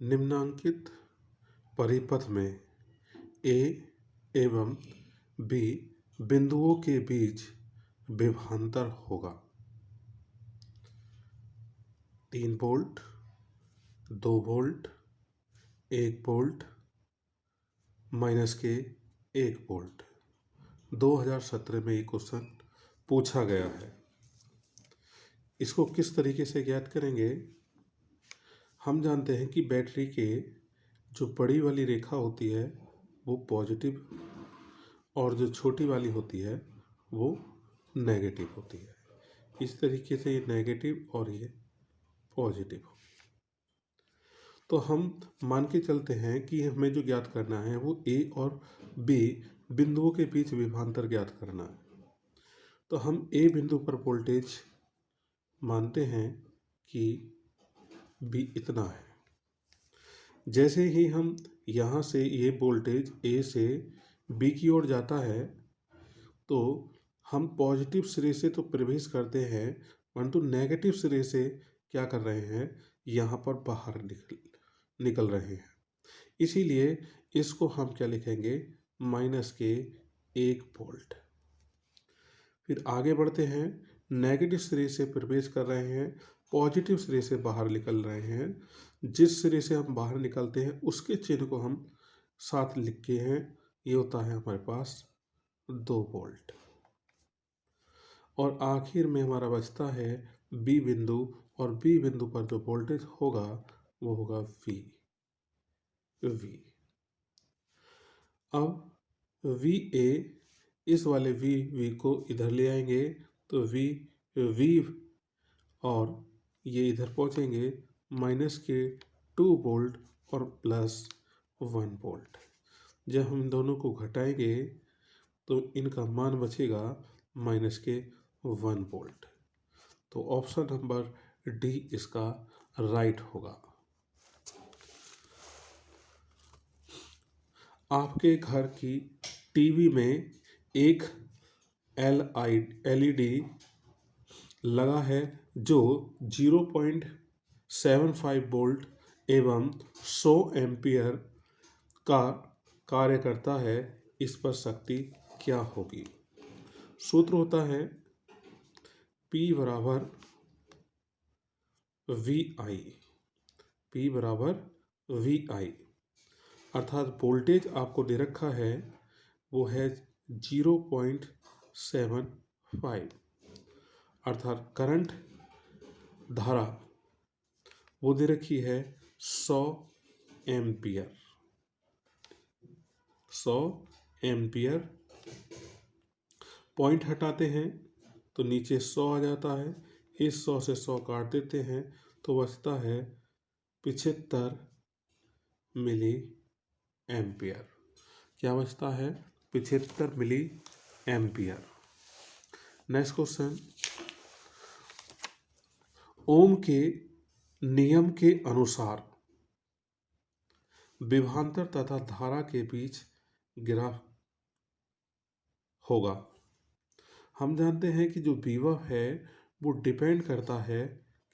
निम्नांकित परिपथ में ए एवं बी बिंदुओं के बीच विभवांतर होगा। 3 वोल्ट, 2 वोल्ट, 1 वोल्ट, माइनस के 1 वोल्ट। 2017 में ये क्वेश्चन पूछा गया है। इसको किस तरीके से ज्ञात करेंगे? हम जानते हैं कि बैटरी के जो बड़ी वाली रेखा होती है वो पॉजिटिव और जो छोटी वाली होती है वो नेगेटिव होती है। इस तरीके से ये नेगेटिव और ये पॉजिटिव हो। तो हम मान के चलते हैं कि हमें जो ज्ञात करना है वो ए और बी बिंदुओं के बीच विभवांतर ज्ञात करना है। तो हम ए बिंदु पर वोल्टेज मानते हैं कि बी इतना है। जैसे ही हम यहाँ से ये वोल्टेज ए से बी की ओर जाता है तो हम पॉजिटिव सिरे से तो प्रवेश करते हैं, परंतु नेगेटिव सिरे से क्या कर रहे हैं, यहाँ पर बाहर निकल रहे हैं। इसीलिए इसको हम क्या लिखेंगे, माइनस के 1 वोल्ट। फिर आगे बढ़ते हैं, नेगेटिव सिरे से प्रवेश कर रहे हैं, पॉजिटिव सिरे से बाहर निकल रहे हैं। जिस सिरे से हम बाहर निकलते हैं उसके चिन्ह को हम साथ लिख के हैं, ये होता है हमारे पास 2 वोल्ट। और आखिर में हमारा बचता है बी बिंदु, और बी बिंदु पर जो वोल्टेज होगा वो होगा वी। अब वी ए, इस वाले वी को इधर ले आएंगे तो वी और ये इधर पहुंचेंगे माइनस के 2 वोल्ट और प्लस 1 वोल्ट। जब हम दोनों को घटाएंगे तो इनका मान बचेगा माइनस के 1 वोल्ट। तो ऑप्शन नंबर डी इसका राइट होगा। आपके घर की टीवी में एक LED लगा है जो 0.75 वोल्ट एवं 100 एम्पियर का कार्य करता है। इस पर शक्ति क्या होगी? सूत्र होता है P बराबर VI। P बराबर VI, अर्थात वोल्टेज आपको दे रखा है वो है 0.75, अर्थात करंट धारा वो दे रखी है 100 एम्पियर। 100 एम्पियर। पॉइंट हटाते हैं तो नीचे 100 आ जाता है। इस 100 से 100 काट देते हैं तो बचता है 75 मिली एम्पियर। क्या बचता है? 75 मिली एम्पियर। नेक्स्ट क्वेश्चन, ओम के नियम के अनुसार विभवांतर तथा धारा के बीच ग्राफ होगा। हम जानते हैं कि जो विभव है वो डिपेंड करता है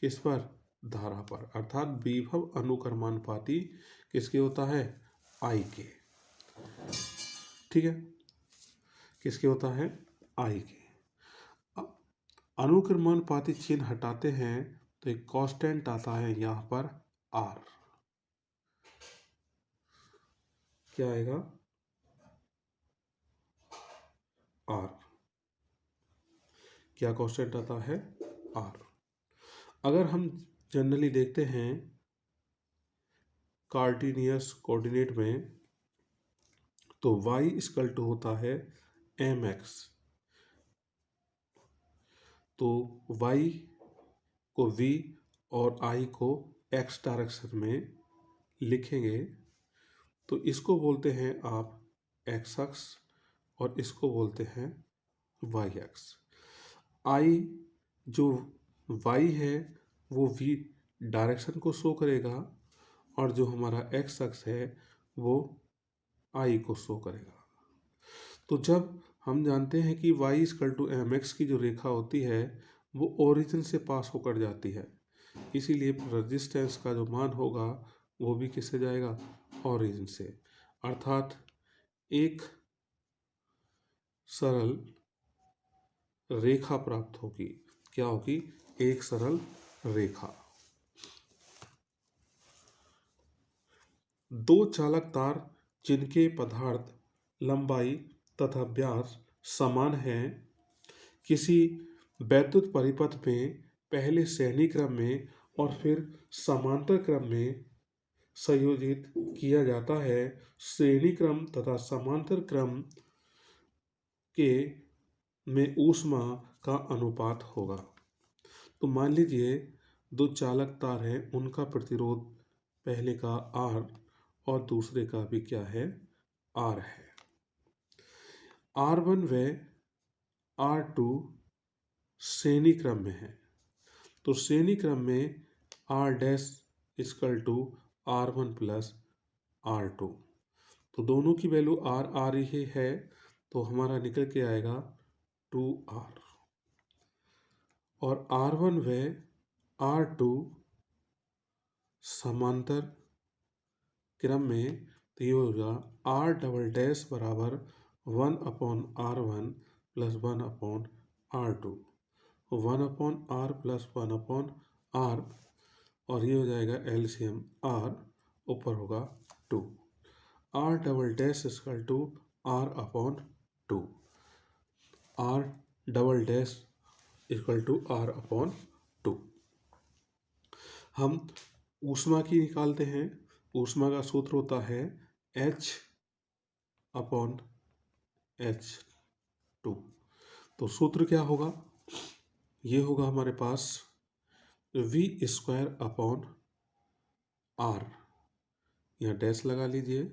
किस पर? धारा पर, अर्थात विभव अनुक्रमानुपाती किसके होता है? I के। ठीक है, किसके होता है? I के। अनुक्रमानुपाती चिन्ह हटाते हैं तो एक कांस्टेंट आता है यहाँ पर R। क्या आएगा? R। क्या कांस्टेंट आता है? R। अगर हम जनरली देखते हैं कार्टेशियन कोऑर्डिनेट में तो y इक्वल टू होता है mx। तो y को v और I को x डायरेक्शन में लिखेंगे तो इसको बोलते हैं आप x अक्ष और इसको बोलते हैं y अक्ष। I जो y है वो v डायरेक्शन को शो करेगा और जो हमारा x अक्ष है वो I को शो करेगा। तो जब हम जानते हैं कि y इक्वल टू mx की जो रेखा होती है वो ओरिजिन से पास होकर जाती है, इसीलिए रेजिस्टेंस का जो मान होगा वो भी किससे जाएगा, ओरिजिन से। अर्थात एक सरल रेखा प्राप्त होगी। क्या होगी, एक सरल रेखा। दो चालक तार जिनके पदार्थ लंबाई तथा व्यास समान है, किसी वैद्युत परिपथ में पहले श्रेणी क्रम में और फिर समांतर क्रम में संयोजित किया जाता है। श्रेणी क्रम तथा समांतर क्रम के में ऊष्मा का अनुपात होगा। तो मान लीजिए दो चालक तार हैं, उनका प्रतिरोध पहले का R और दूसरे का भी क्या है, R है। R1 व R2 श्रेणी क्रम में है, तो श्रेणी क्रम में R dash equal to R1 plus R2, तो दोनों की वैल्यू R ही है, तो हमारा निकल के आएगा 2R। और R1 व R2 समांतर क्रम में, तो ये होगा R डबल डैश बराबर 1/R1 plus 1/R2, 1/R plus 1/R, और ये हो जाएगा एलसीएम R, ऊपर होगा 2। R double dash equal to R/2, R double dash equal to R/2। हम ऊष्मा की निकालते हैं। ऊष्मा का सूत्र होता है H/H2। तो सूत्र क्या होगा, ये होगा हमारे पास V²/R, यहाँ डैश लगा लीजिए,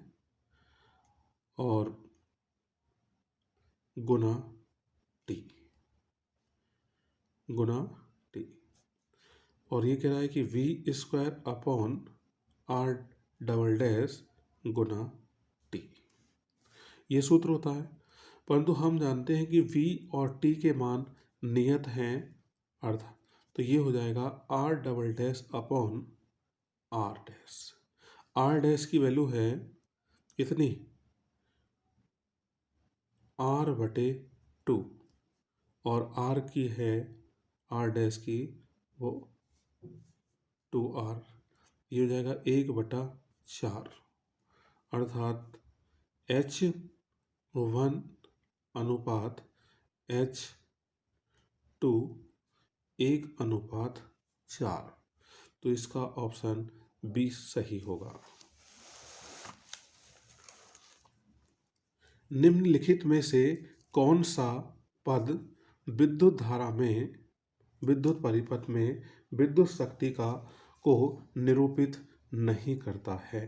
और गुना T, और ये कह रहा है कि V²/R डबल डैश गुना T, ये सूत्र होता है। परंतु हम जानते हैं कि V और T के मान नियत हैं, अर्थात तो ये हो जाएगा R double dash upon R dash. R dash की वैल्यू है कितनी, R/2, और R की है, R डैश की वो 2R, ये हो जाएगा 1/4, अर्थात H1 अनुपात H2 1/4, तो इसका ऑप्शन बी सही होगा। निम्नलिखित में से कौन सा पद विद्युत धारा में, विद्युत परिपथ में विद्युत शक्ति को निरूपित नहीं करता है।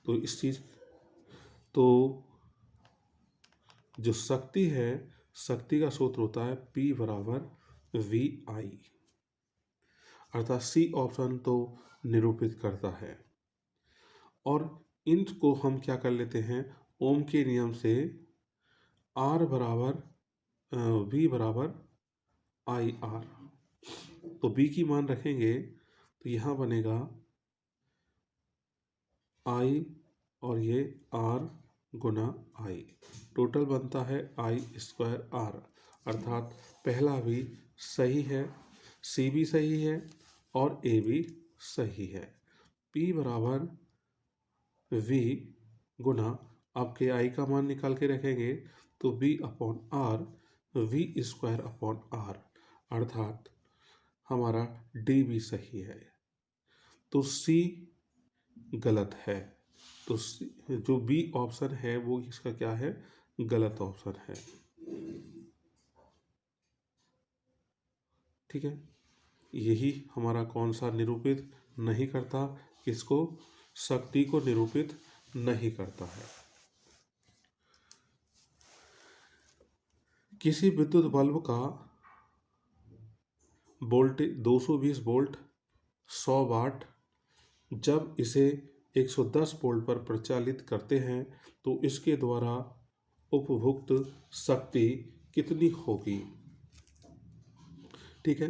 तो इस चीज, तो जो शक्ति है, शक्ति का सूत्र होता है P/VI, अर्थात सी ऑप्शन तो निरूपित करता है। और इनको हम क्या कर लेते हैं, ओम के नियम से V बराबर IR, तो B की मान रखेंगे तो यहाँ बनेगा I और ये R गुना I, टोटल बनता है I²R, अर्थात पहला भी सही है, C भी सही है और A भी सही है। P बराबर V गुना, आपके I का मान निकाल के रखेंगे तो V/R, V²/R, अर्थात हमारा D भी सही है। तो C गलत है, तो जो B ऑप्शन है वो इसका क्या है, गलत ऑप्शन है। ठीक है, यही हमारा कौन सा निरूपित नहीं करता, किसको, शक्ति को निरूपित नहीं करता है। किसी विद्युत बल्ब का वोल्टेज 220 वोल्ट 100 वाट, जब इसे 110 वोल्ट पर प्रचालित करते हैं तो इसके द्वारा उपभुक्त शक्ति कितनी होगी। ठीक है,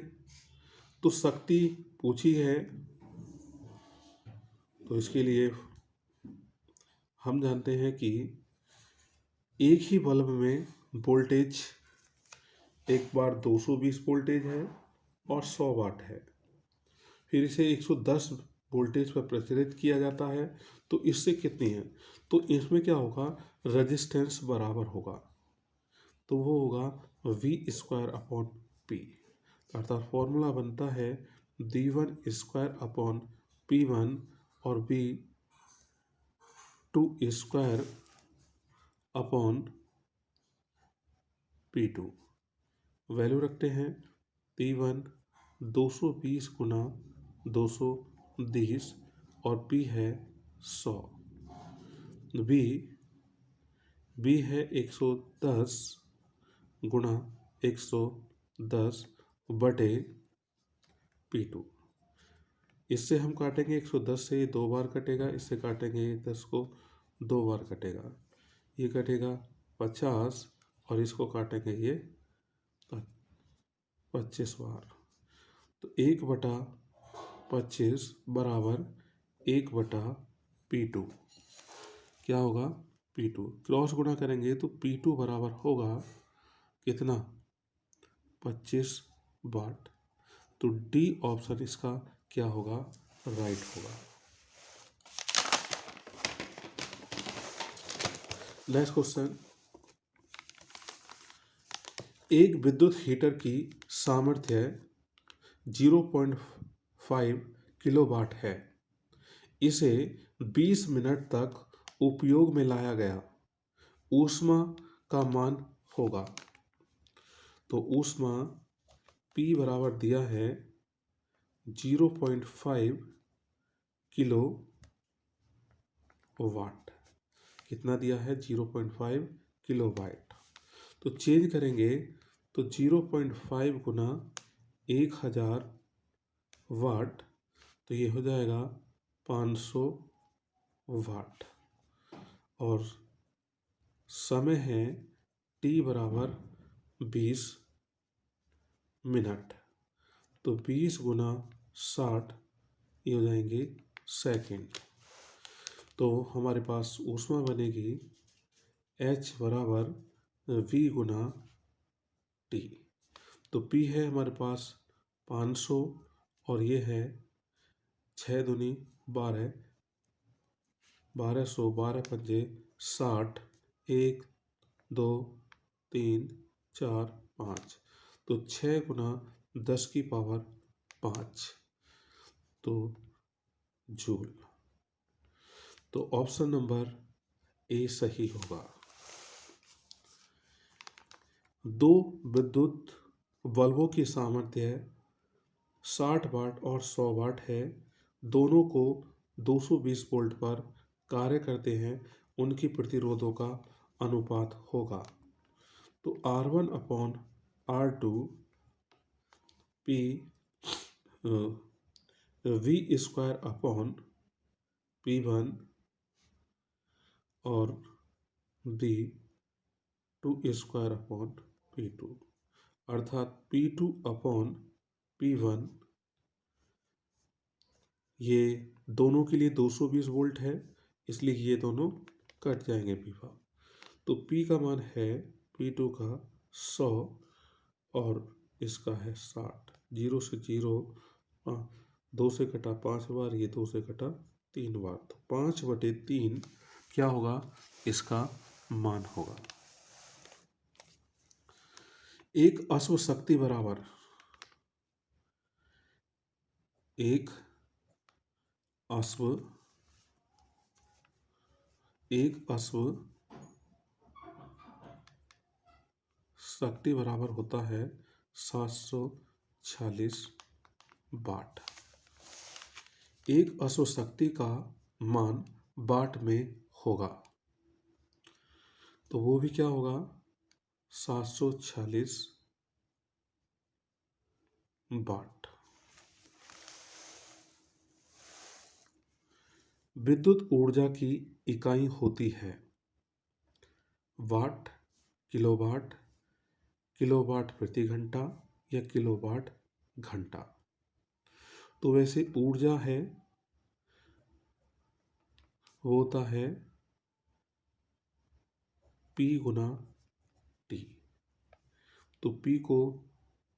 तो शक्ति पूछी है तो इसके लिए हम जानते हैं कि एक ही बल्ब में वोल्टेज एक बार 220 वोल्टेज है और 100 वाट है, फिर इसे 110 वोल्टेज पर प्रचारित किया जाता है, तो इससे कितनी है, तो इसमें क्या होगा, रेजिस्टेंस बराबर होगा, तो वो होगा V²/P, अर्थात फॉर्मूला बनता है V1² P1 और V2² P2। वैल्यू रखते हैं, P1 220 गुना 220 और P है 100, B है 110 गुना 110 बटे P2। इससे हम काटेंगे 110 से 2 बार कटेगा, इससे काटेंगे 10 को 2 बार कटेगा, ये कटेगा 50 और इसको काटेंगे ये 25 बार, तो 1/25 बराबर 1/P2। क्या होगा, P2 क्रॉस गुणा करेंगे तो P2 बराबर होगा कितना, 25 वाट। तो डी ऑप्शन इसका क्या होगा, राइट होगा। नेक्स्ट क्वेश्चन, एक विद्युत हीटर की सामर्थ्य 0.5 किलोवाट है, इसे 20 मिनट तक उपयोग में लाया गया, ऊष्मा का मान होगा। तो ऊष्मा P बराबर दिया है 0.5 किलो वाट, कितना दिया है, 0.5 किलो वाट। तो चेंज करेंगे तो 0.5 गुना 1000 वाट, तो ये हो जाएगा 500 वाट, और समय है T बराबर 20 मिनट, तो 20 गुना 60 ये हो जाएंगे सेकेंड। तो हमारे पास ऊष्मा बनेगी H बराबर V गुना T। तो P है हमारे पास 500 और ये है 6 दूनी 12, 1200, 12 पंजे 60, 1 2 3 4 5, तो 6 गुना 10 की पावर 5, तो जूल। तो ऑप्शन नंबर ए सही होगा। दो विद्युत बल्बों की सामर्थ्य 60 वाट और 100 वाट है, दोनों को 220 वोल्ट पर कार्य करते हैं, उनकी प्रतिरोधों का अनुपात होगा। तो R1/R2 P V²/P1 और V2²/P2, अर्थात P2/P1, ये दोनों के लिए 220 वोल्ट है, इसलिए ये दोनों कट जाएंगे P1। तो P का मान है P2 का 100 और इसका है 60, 0 से 0, 2 से कटा 5 बार, ये 2 से कटा 3 बार, तो 5/3 क्या होगा, इसका मान होगा। एक अश्व शक्ति बराबर एक अश्व शक्ति बराबर होता है 746 वाट। एक अश्व शक्ति का मान वाट में होगा, तो वो भी क्या होगा, 746 वाट। विद्युत ऊर्जा की इकाई होती है वाट, किलोवाट, किलोवाट प्रति घंटा या किलोवाट घंटा। तो वैसे ऊर्जा है वो होता है P गुना T। तो P को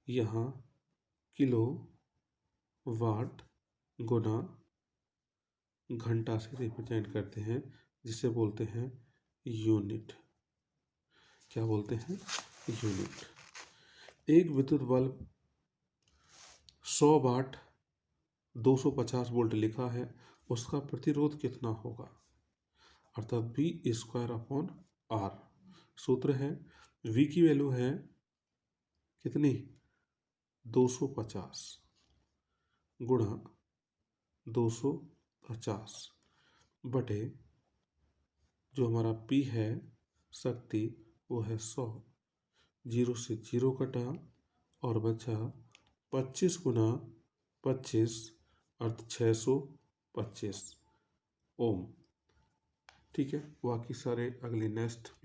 यहाँ किलो वाट गुना घंटा से रिप्रेजेंट करते हैं, जिसे बोलते हैं यूनिट। क्या बोलते हैं? यूनिट। एक विद्युत बल्ब 100 वाट 250 वोल्ट लिखा है, उसका प्रतिरोध कितना होगा? अर्थात V²/R। सूत्र है V की वैल्यू है कितनी? 250 गुणा 250 बटे जो हमारा P है शक्ति, वो है 100। 0 से 0 कटा और बचा 25 गुना 25 अर्थ 625 ओम। ठीक है, बाकी सारे अगले नेक्स्ट